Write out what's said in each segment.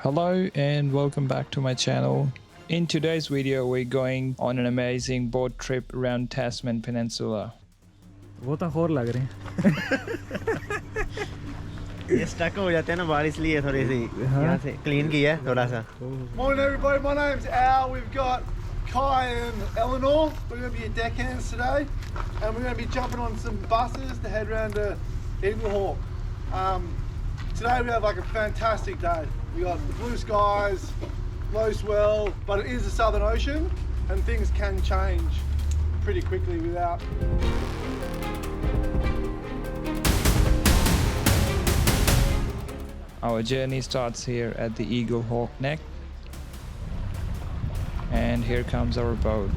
Hello and welcome back to my channel. In today's video we're going on an amazing boat trip around Tasman Peninsula. वो तो और लग रहे हैं ये स्टक हो जाते हैं ना बारिश लिए थोड़ी सी यहाँ से क्लीन किया है थोड़ा सा. Morning everybody, my name's Al. We've got Kai and Eleanor. We're going to be your deckhands today and we're going to be jumping on some buses to head around to Eaglehawk. Today we have like a fantastic day. We got the blue skies, low swell, but it is the Southern Ocean and things can change pretty quickly without. Our journey starts here at the Eaglehawk Neck, and here comes our boat.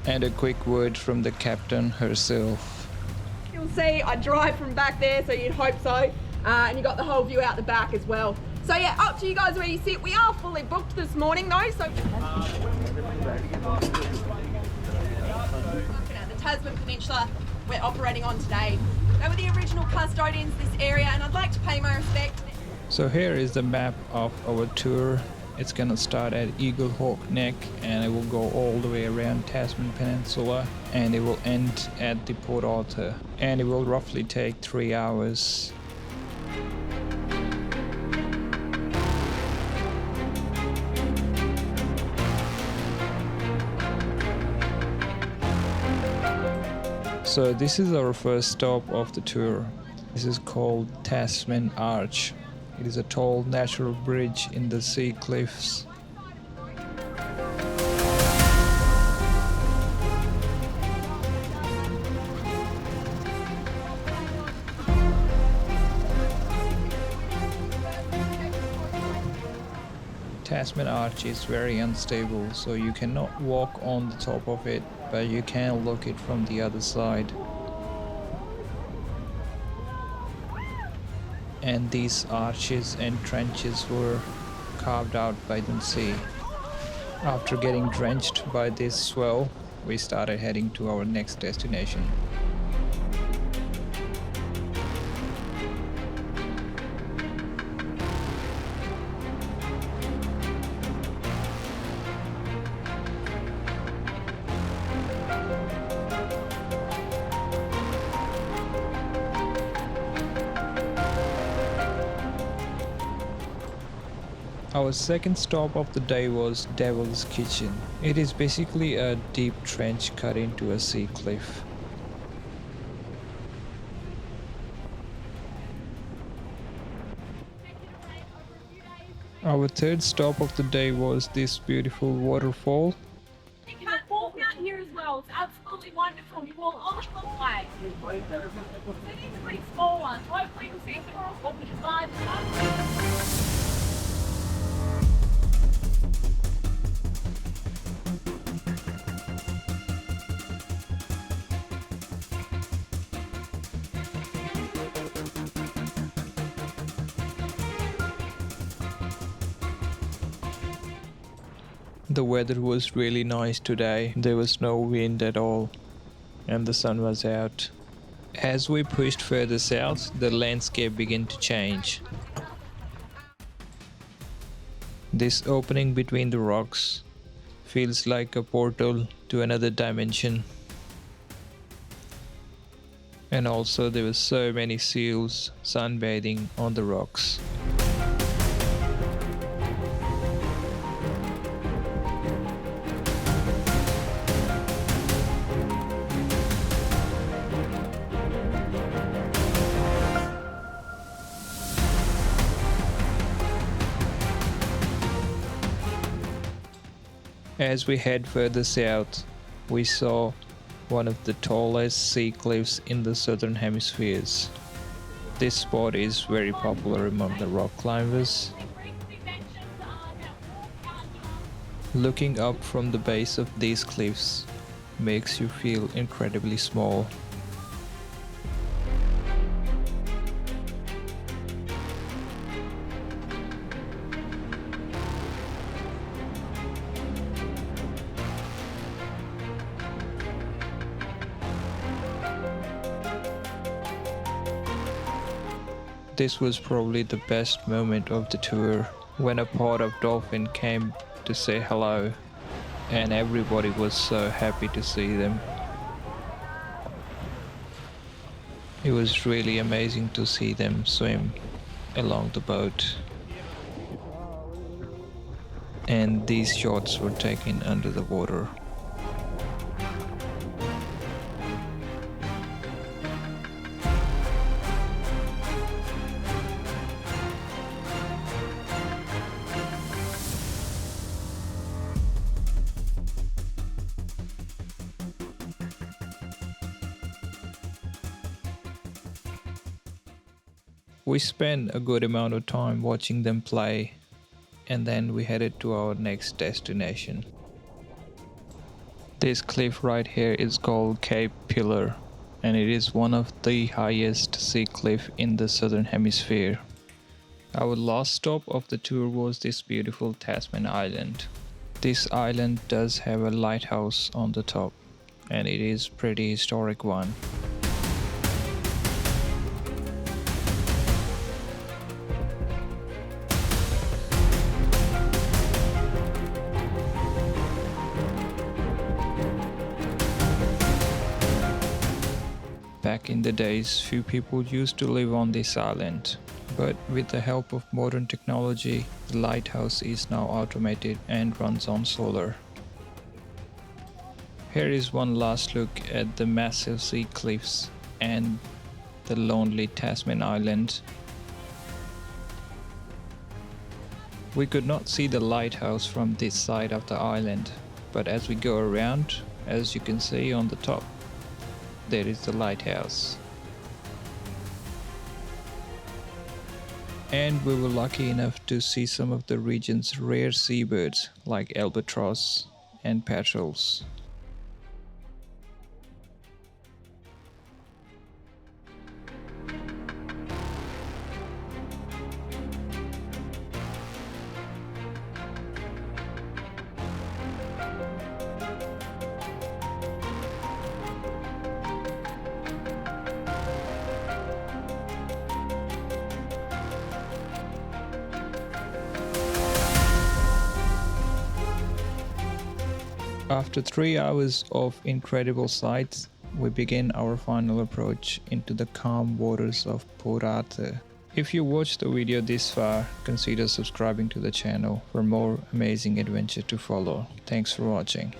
And a quick word from the captain herself. You'll see I drive from back there, so you'd hope so, and you got the whole view out the back as well. So yeah, up to you guys where you sit. We are fully booked this morning though, so the Tasman Peninsula we're operating on today. They were the original custodians of this area, and I'd like to pay my respect. So here is the map of our tour. It's gonna start at Eaglehawk Neck and it will go all the way around Tasman Peninsula and it will end at the Port Arthur, and it will roughly take 3 hours. So this is our first stop of the tour. This is called Tasman Arch. It is a tall natural bridge in the sea cliffs. Tasman Arch is very unstable, so you cannot walk on the top of it, but you can look it from the other side. And these arches and trenches were carved out by the sea. After getting drenched by this swell, we started heading to our next destination. Our second stop of the day was Devil's Kitchen. It is basically a deep trench cut into a sea cliff. Our third stop of the day was this beautiful waterfall. You can walk out here as well. It's absolutely wonderful. You walk all the way. So these are pretty small ones. Hopefully you'll see some more of the design. The weather was really nice today. There was no wind at all and the sun was out. As we pushed further south, the landscape began to change. This opening between the rocks feels like a portal to another dimension. And also there were so many seals sunbathing on the rocks. As we head further south, we saw one of the tallest sea cliffs in the Southern Hemispheres. This spot is very popular among the rock climbers. Looking up from the base of these cliffs makes you feel incredibly small. This was probably the best moment of the tour, when a pod of dolphin came to say hello, and everybody was so happy to see them. It was really amazing to see them swim along the boat. And these shots were taken under the water. We spent a good amount of time watching them play, and then we headed to our next destination. This cliff right here is called Cape Pillar, and it is one of the highest sea cliff in the Southern Hemisphere. Our last stop of the tour was this beautiful Tasman island. This island does have a lighthouse on the top, and it is a pretty historic one. Back in the days, few people used to live on this island, but with the help of modern technology, the lighthouse is now automated and runs on solar. Here is one last look at the massive sea cliffs and the lonely Tasman island. We could not see the lighthouse from this side of the island, but as we go around, as you can see on the top, there is the lighthouse. And we were lucky enough to see some of the region's rare seabirds like albatross and petrels. After 3 hours of incredible sights, we begin our final approach into the calm waters of Port Arthur. If you watched the video this far, consider subscribing to the channel for more amazing adventure to follow. Thanks for watching.